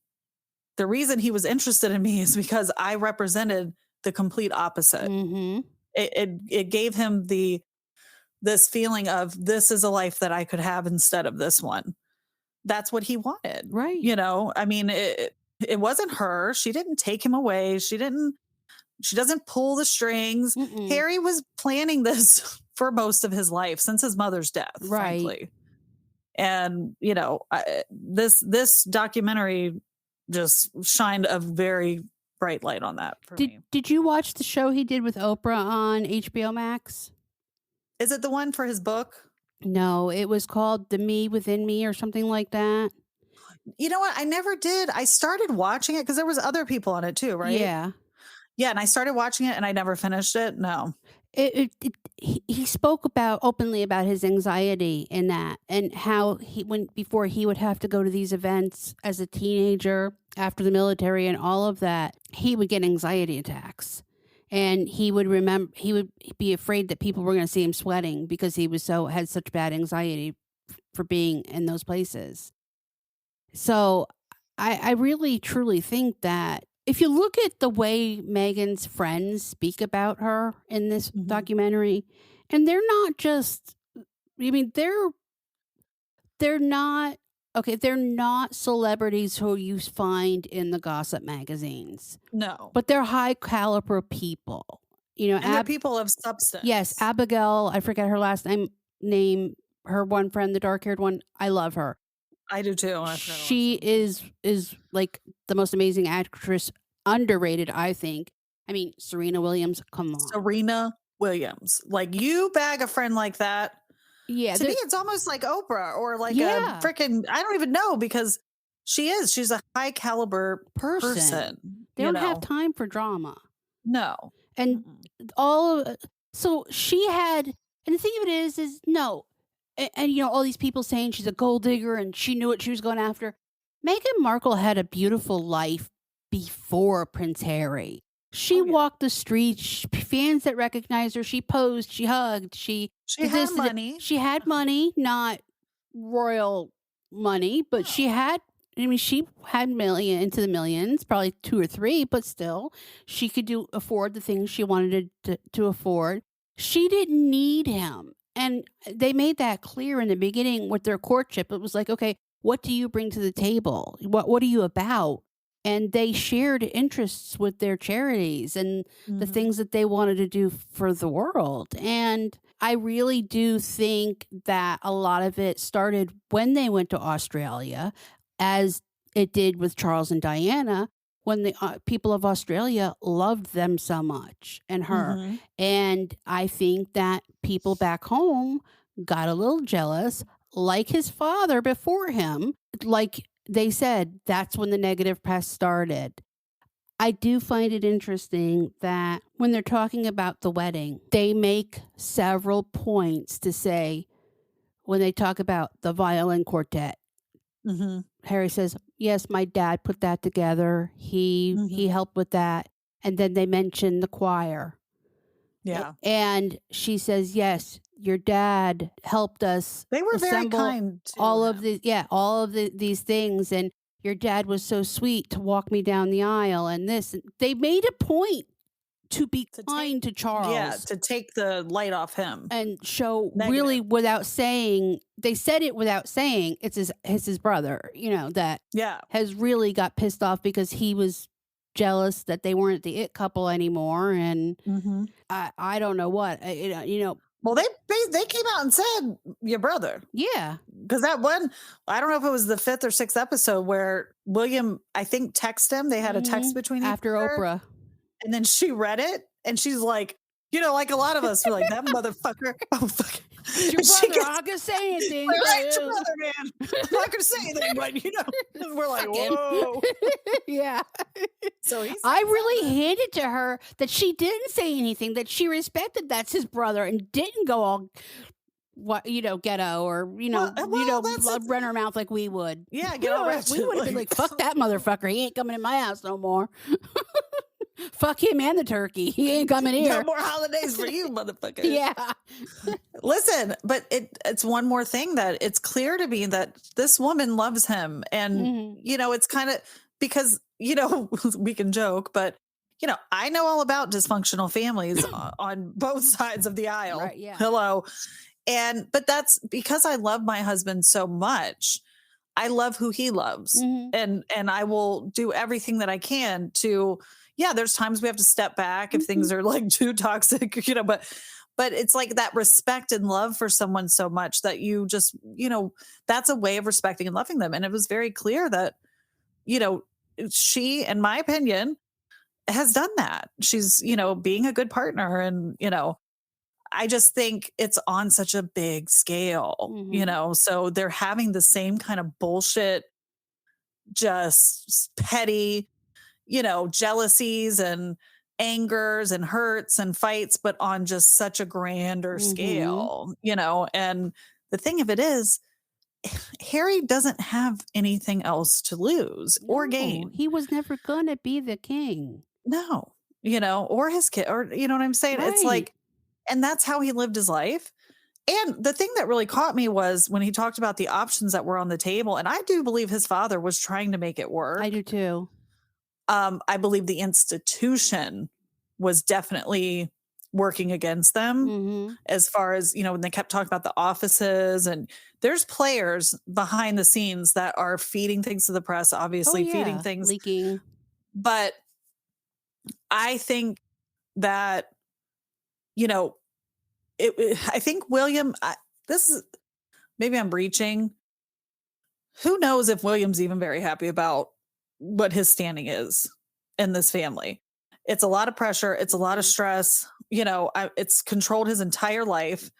The reason he was interested in me is because I represented the complete opposite.
Mhm.
It gave him this feeling of, this is a life that I could have instead of this one. That's what he wanted.
Right.
I mean, it wasn't her. She didn't take him away. She doesn't pull the strings.
Mm-mm.
Harry was planning this for most of his life since his mother's death,
Right.
frankly. And, this documentary just shined a very bright light on that for me.
Did you watch the show he did with Oprah on HBO Max?
Is it the one for his book?
No, it was called The Me Within Me or something like that.
You know what? I never did. I started watching it because there was other people on it too, right?
Yeah.
Yeah, and I started watching it and I never finished it. No.
He spoke openly about his anxiety in that, and how before he would have to go to these events as a teenager after the military and all of that, he would get anxiety attacks. And he would be afraid that people were going to see him sweating because he had such bad anxiety for being in those places. So I really truly think that if you look at the way Megan's friends speak about her in this
Mhm.
documentary, and they're not just, I mean, they're not okay, they're not celebrities who you find in the gossip magazines,
No.
but they're high caliber people. You know,
And they're people of
yes,
substance.
Abigail, I forget her last name, her one friend, the dark-haired one, I love her.
I do too, and I forgot her last
She
name too.
is like the most amazing actress, underrated, I think. I mean, Serena Williams, come on.
Serena Williams. Like, you bag a friend like that,
Yeah,
to me, it's almost like Oprah or like a
yeah,
freaking I don't even know because she's a high caliber
person.
person,
They don't have time for drama.
No.
And
Mm-mm.
all so she had, and the thing of it is no, and you know, all these people saying she's a gold digger and she knew what she was going after. Meghan Markle had a beautiful life before Prince Harry. She
Oh, yeah.
walked the streets, fans that recognized her, she posed, she hugged, she
She
did
had
this, did it.
money.
She had money, not royal money, but she
No.
had, I mean, she had million into the millions, probably 2 or 3, but still, she could afford the things she wanted to afford. She didn't need him, and they made that clear in the beginning with their courtship. It was like, "Okay, what do you bring to the table? What are you about?" And they shared interests with their charities and the
Mhm.
things that they wanted to do for the world, and I really do think that a lot of it started when they went to Australia, as it did with Charles and Diana, when the people of Australia loved them so much and her.
Mhm.
And I think that people back home got a little jealous, like his father before him. Like they said, that's when the negative press started. I do find it interesting that when they're talking about the wedding, they make several points to say when they talk about the violin quartet.
Mhm.
Harry says, "Yes, my dad put that together. He
Mhm.
helped with that." And then they mention the choir.
Yeah.
And she says, "Yes, your dad helped us
They were very
assemble
kind to
all of
him
these things, and your dad was so sweet to walk me down the aisle and this." And they made a point to be
to take
kind to
yeah,
Charles
to take the light off him.
and show really
Negative.
without saying, they said it without saying it's his brother, you know, that
Yeah.
has really got pissed off because he was jealous that they weren't the it couple anymore, and
Mhm.
I don't know what, you know,
Well, they came out and said, "Your brother."
yeah.
Because that one I don't know if it was the 5th or 6th episode where William, I think, texted him. They had a text between each
After
other,
Oprah.
and then she read it, and she's like, like a lot of us were like, "That motherfucker." Oh, fuck.
It's your
And she
brother. I'm
gets
not gonna say anything,
like,
but
"I ain't your brother, man. I'm not gonna say anything," but, we're like,
fuck him.
"Whoa."
Yeah.
So he said
I really
something.
handed to her that she didn't say anything, that she respected that's his brother and didn't go all what, ghetto, or
Well, that's it.
run her mouth like we would.
Yeah, get all
We
ratchet,
would have been
like,
like, "Fuck that motherfucker. He ain't coming in my house no more. Fuck him and the turkey. He ain't coming
"No
here."
more holidays for you, motherfucker."
Yeah.
Listen, but it's one more thing that it's clear to me that this woman loves him, and,
Mhm.
it's kinda because, we can joke, but, I know all about dysfunctional families on both sides of the aisle.
Right. Yeah.
Hello. But that's because I love my husband so much. I love who he loves,
Mhm.
and I will do everything that I can to yeah, there's times we have to step back if
Mhm.
things are, like, too toxic, but it's like that respect and love for someone so much that you just that's a way of respecting and loving them, and it was very clear that, you know, she, in my opinion, has done that. She's, being a good partner, and, I just think it's on such a big scale,
Mhm.
so they're having the same kind of bullshit, just petty, jealousies and angers and hurts and fights, but on just such a grander
Mhm.
scale, and the thing of it is, Harry doesn't have anything else to lose or
No,
gain.
he was never gonna be the king.
No, or his kid, or you know what I'm saying? It's
Right.
like, and that's how he lived his life. And the thing that really caught me was when he talked about the options that were on the table, and I do believe his father was trying to make it
I
work.
do too.
I believe the institution was definitely working against them
Mhm.
as far as, when they kept talking about the offices, and there's players behind the scenes that are feeding things to the press,
Oh,
obviously feeding
yeah,
things.
leaking.
But I think that, you know, I think William, this is maybe I'm reaching. Who knows if William's even very happy about what his standing is in this family. It's a lot of pressure. It's a lot of
Mhm.
stress. It's controlled his entire life.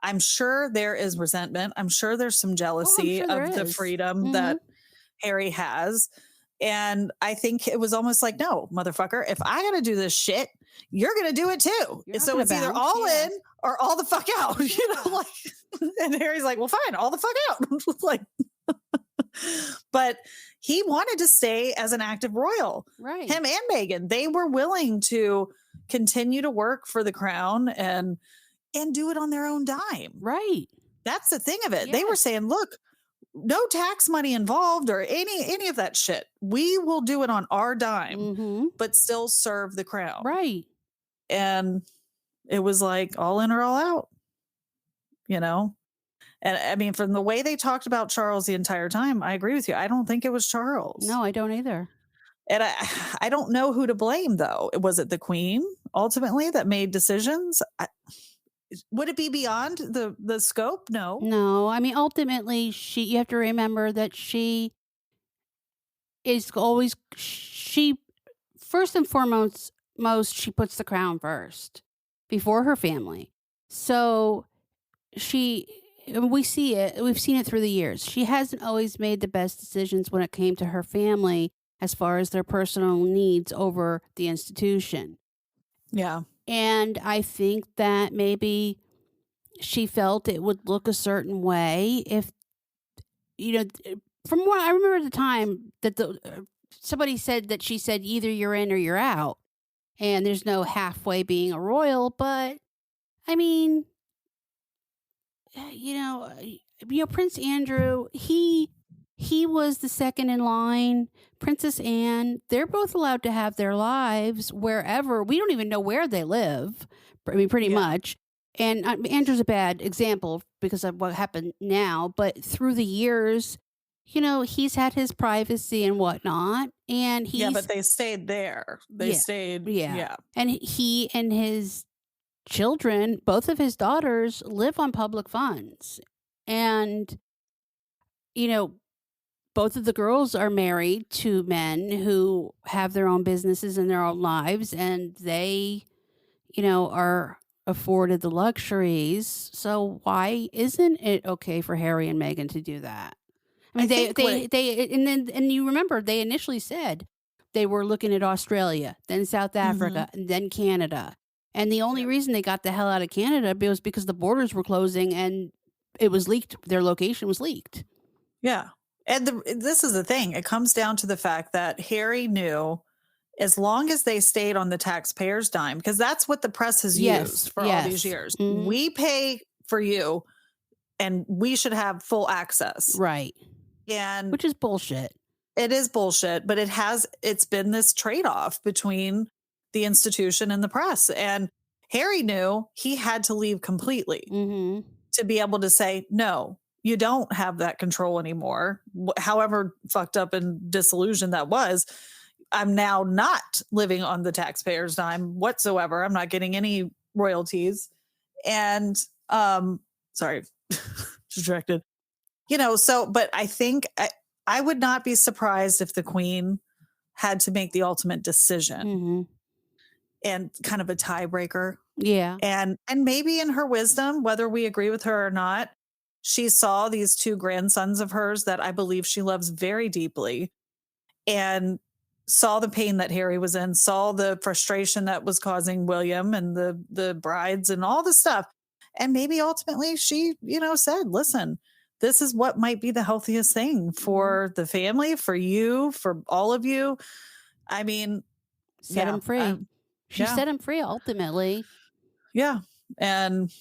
I'm sure there is resentment. I'm sure there's some
Oh, I'm
jealousy
sure there
of the
is.
freedom
Mhm.
that Harry has. And I think it was almost like, no, motherfucker, if I got to do this shit, you're going to do it too.
You're not
So
gonna
it's either
bounce,
all
yeah.
in or all the fuck out,
Yeah.
and Harry's like, well, fine, all the fuck out. Like, but he wanted to stay as an active royal.
Right.
Him and Meghan, they were willing to continue to work for the crown and do it on their own dime.
Right.
That's the thing of it. They were
Yes.
saying, look, no tax money involved or any of that shit. We will do it on our dime,
Mhm.
but still serve the crown.
Right.
And it was like all in or all out, you know? And I mean, from the way they talked about Charles the entire time, I agree with you. I don't think it was Charles.
No, I don't either.
And I don't know who to blame though. Was it the queen ultimately that made decisions? Would it be beyond the scope? No.
No, I mean, ultimately, you have to remember that she is always she first and foremost she puts the crown first before her family. So she and we see it. We've seen it through the years. She hasn't always made the best decisions when it came to her family as far as their personal needs over the institution.
Yeah.
And I think that maybe she felt it would look a certain way if, from what I remember at the time that somebody said that she said either you're in or you're out, and there's no halfway being a royal. But I mean, Prince Andrew, he was the second in line. Princess Anne, they're both allowed to have their lives wherever. We don't even know where they live. I mean, pretty
Yeah.
much. And Andrew's a bad example because of what happened now. But through the years, he's had his privacy and whatnot, and
Yeah,
he's
but they stayed there. They
yeah,
stayed,
yeah,
yeah.
and he and his children, both of his daughters, live on public funds, and you know both of the girls are married to men who have their own businesses and their own lives, and they, are afforded the luxuries. So why isn't it okay for Harry and Meghan to do that? I
I
mean,
think what it
and you remember they initially said they were looking at Australia, then South
Mhm.
Africa, and then Canada. And the only
Yep.
reason they got the hell out of Canada was because the borders were closing and it was leaked. Their location was leaked.
Yeah. And this is the thing. It comes down to the fact that Harry knew as long as they stayed on the taxpayer's dime, because that's what the press has
Yes,
used for all these
yes.
years.
Mhm.
We pay for you and we should have full access.
Right.
And
Which is bullshit.
it is bullshit, but it's been this trade-off between the institution and the press. And Harry knew he had to leave completely
Mhm.
to be able to say, no, you don't have that control anymore. However fucked up and disillusioned that was, I'm now not living on the taxpayer's dime whatsoever. I'm not getting any royalties. And sorry, distracted. But I think I would not be surprised if the queen had to make the ultimate decision
Mhm.
and kind of a tiebreaker.
Yeah.
And maybe in her wisdom, whether we agree with her or not, she saw these two grandsons of hers that I believe she loves very deeply, and saw the pain that Harry was in, saw the frustration that was causing William and the brides and all the stuff. And maybe ultimately she, said, listen, this is what might be the healthiest thing
Mhm.
for the family, for you, for all of you. I mean,
Set
yeah,
him free. She
yeah,
set him free ultimately.
yeah. And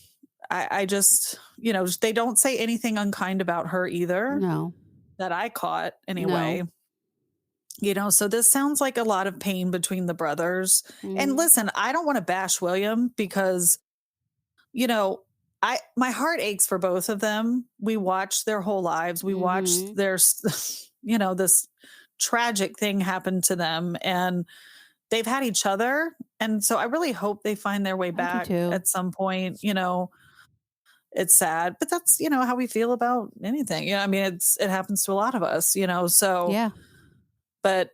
I just, they don't say anything unkind about her either
No.
that I caught
No.
anyway. So this sounds like a lot of pain between the brothers. And
Mhm.
listen, I don't want to bash William because, you know, my heart aches for both of them. We watched their whole lives. We watched
Mhm.
their this tragic thing happen to them, and they've had each other. And so I really hope they find their way
I do
back
too.
at some point. It's sad, but that's, how we feel about anything. I mean, it happens to a lot of us, so,
Yeah.
but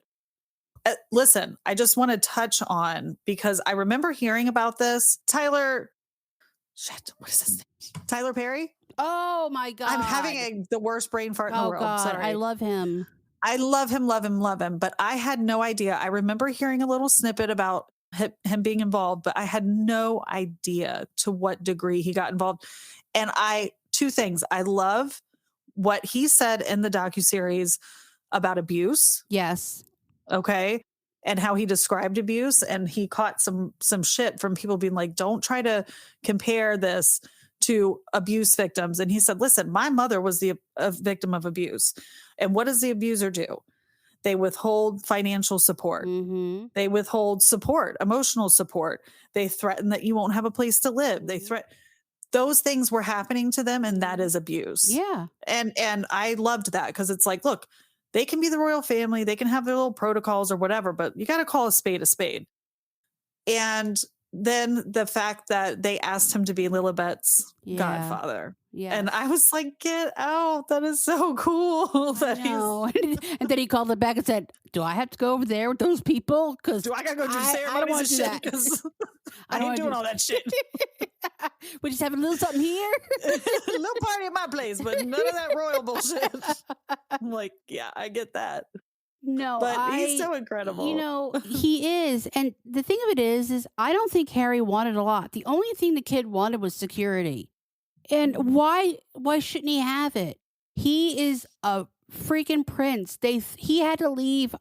listen, I just want to touch on, because I remember hearing about this. What is his name? Tyler Perry?
Oh my
I'm having
god.
the worst brain fart in the
Oh
world.
god, I
Sorry.
love him.
I love him, love him, love him. But I had no idea. I remember hearing a little snippet about him being involved, but I had no idea to what degree he got involved. And two things. I love what he said in the docuseries about abuse.
Yes.
Okay. And how he described abuse, and he caught some shit from people being like, don't try to compare this to abuse victims. And he said, listen, my mother was a victim of abuse. And what does the abuser do? They withhold financial support.
Mhm.
They withhold support, emotional support. They threaten that you won't have a place to live. They
Mhm.
threat Those things were happening to them, and that
Mhm.
is abuse.
Yeah.
And I loved that, because it's like, look, they can be the royal family, they can have their little protocols or whatever, but you got to call a spade a spade. And then the fact that they asked him to be Lilibet's
Yeah.
godfather. And I
Yes.
was like, get out. That is so cool
I
that he's
know. And then he called them back and said, "Do I have to go over there with those people? Because
do I gotta go do
I don't
ceremonies
want
and
to do
shit?
that.
Because
I
I
don't
ain't
want
doing
to
all that shit.
do We just have a little something here."
Little party at my place, but none of that royal bullshit. I'm like, yeah, I get that.
No,
But he's so incredible.
he is. And the thing of it is I don't think Harry wanted a lot. The only thing the kid wanted was security. And
Mhm.
why shouldn't he have it? He is a freaking prince. He had to leave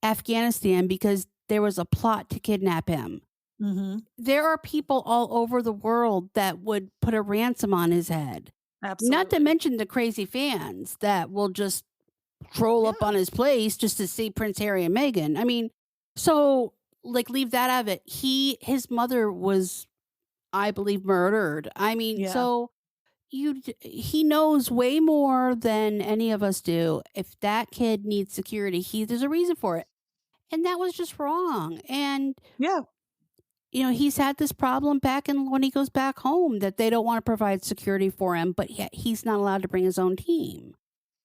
Afghanistan because there was a plot to kidnap him.
Mhm.
There are people all over the world that would put a ransom on his head. Not to
Absolutely.
mention the crazy fans that will just troll up
Yeah.
on his place just to see Prince Harry and Meghan. I mean, so like leave that out of it. His mother was, I believe, murdered. I mean,
Yeah.
so he knows way more than any of us do. If that kid needs security, there's a reason for it. And that was just wrong. And
Yeah.
he's had this problem back in when he goes back home that they don't want to provide security for him, but yet he's not allowed to bring his own team.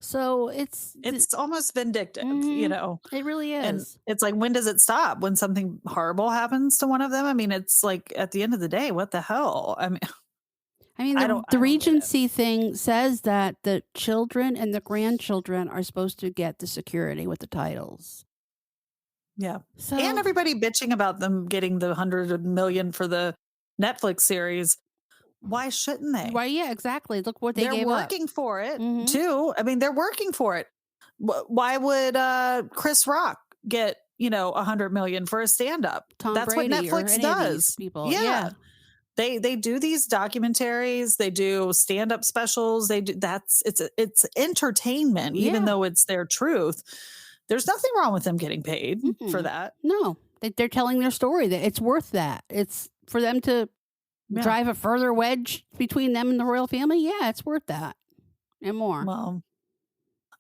So
It's almost vindictive,
mhm, it really
and
is.
it's like, when does it stop? When something horrible happens to one of them? I mean, it's like, at the end of the day, what the hell? I mean,
I mean,
I
the
don't
the
I don't get it.
regency thing says that the children and the grandchildren are supposed to get the security with the titles.
Yeah. And
So,
everybody bitching about them getting the 100 million for the Netflix series. Why shouldn't they?
well, yeah, exactly. Look what they
They're
gave up.
working for it
Hmm.
too. I mean, they're working for it. Why would Chris Rock get, 100 million for a stand up?
Tom
That's what
Brady or
Netflix
any of these
does.
people.
Yeah.
Yeah.
They do these documentaries, they do stand up specials. It's entertainment, even
Yeah.
though it's their truth. There's nothing wrong with them getting paid for
Mm-mm.
that.
No, they're telling their story that it's worth that. It's for them to
Yeah.
drive a further wedge between them and the royal family. Yeah, it's worth that and more.
Well,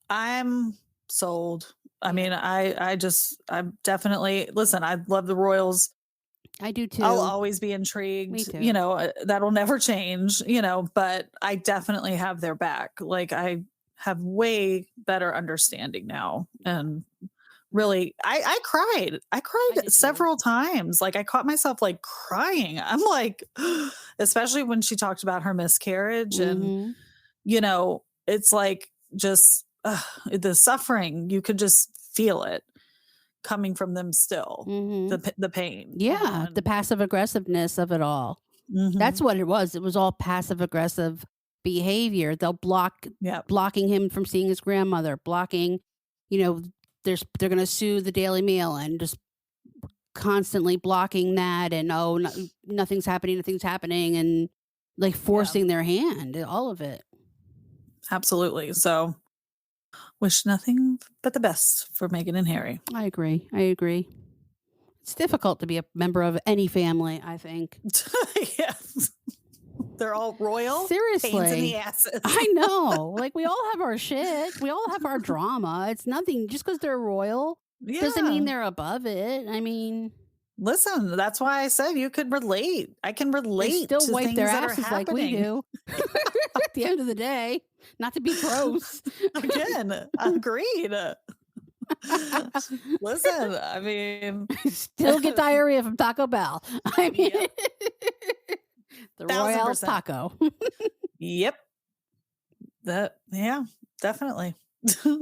I'm sold. I
Yeah,
mean, I'm definitely, listen, I love the Royals.
I do
I'll
too.
always be
Me
intrigued,
too.
that'll never change, but I definitely have their back. Like, I have way better understanding now. And really, I cried. I
I
cried
did too.
several times. Like, I caught myself like crying. I'm like, especially when she talked about her miscarriage, and,
Mm-hmm.
it's like, just the suffering, you could just feel it coming from them still,
Mm-hmm.
the pain,
Yeah, the
and
passive aggressiveness of it all. That's
mhm.
what it was. It was all passive aggressive behavior. They'll
Yep.
blocking him from seeing his grandmother, blocking, you know, they're going to sue the Daily Mail and just constantly blocking that and nothing's happening and like forcing their hand, all of it.
Absolutely. So wish nothing but the best for Meghan and Harry.
I agree. It's difficult to be a member of any family, I think.
Yes. They're all royal.
Seriously.
Pains in the asses.
I know. Like, we all have our shit. We all have our drama. It's nothing. Just because they're royal doesn't mean they're above it. I mean...
Listen, that's why I said you could relate. I can relate.
They still
to
wipe
things
their
that are
asses like we do. At the end of the day, not to be gross.
Again, agreed. Listen, I mean,
still get diarrhea from Taco Bell. I mean, the Royal
1000%.
Taco.
Yep. Yeah, definitely. All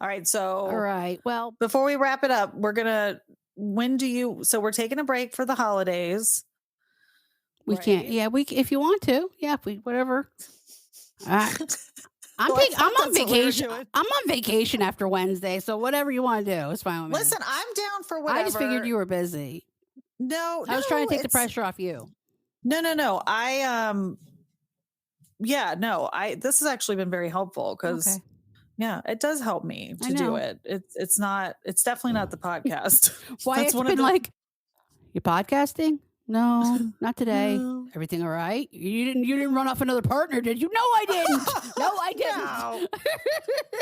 right. So,
all right. Well,
before we wrap it up, so we're taking a break for the holidays.
We can't. Yeah, if you want to. Yeah, whatever. I'm on vacation. I'm on vacation after Wednesday, so whatever you want to do, it's fine with me.
Listen, I'm down for whatever.
I just figured you were busy.
No,
I was trying to take the pressure off you.
No. This has actually been very helpful because yeah, it does help me to do it. It's definitely not the podcast.
Why it's been like, you're podcasting? No, not today. No. Everything all right? You didn't run off another partner, did you? No, I didn't. No, I didn't.
No.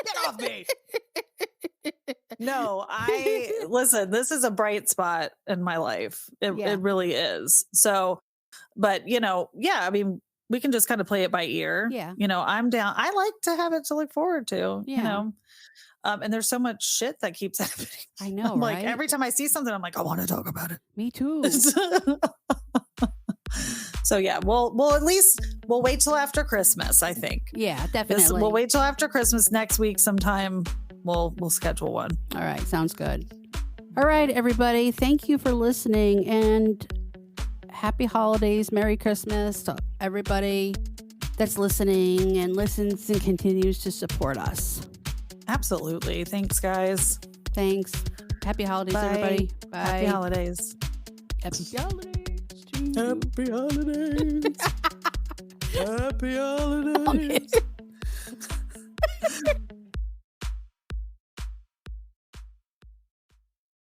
Get off me. No, listen, this is a bright spot in my life. It really is. So, but I mean, we can just kind of play it by ear.
Yeah.
I'm down. I like to have it to look forward to, and there's so much shit that keeps happening.
I know,
like
right?
every time I see something, I'm like, I want to talk about it.
Me too.
So yeah, we'll wait till after Christmas, I think.
Yeah, definitely.
We'll wait till after Christmas next week sometime. We'll schedule one.
All right, sounds good. All right, everybody. Thank you for listening and happy holidays. Merry Christmas to everybody that's listening and listens and continues to support us.
Absolutely. Thanks, guys.
Thanks. Happy holidays, everybody. Bye.
Happy holidays.
Happy holidays.
Happy holidays. Happy holidays.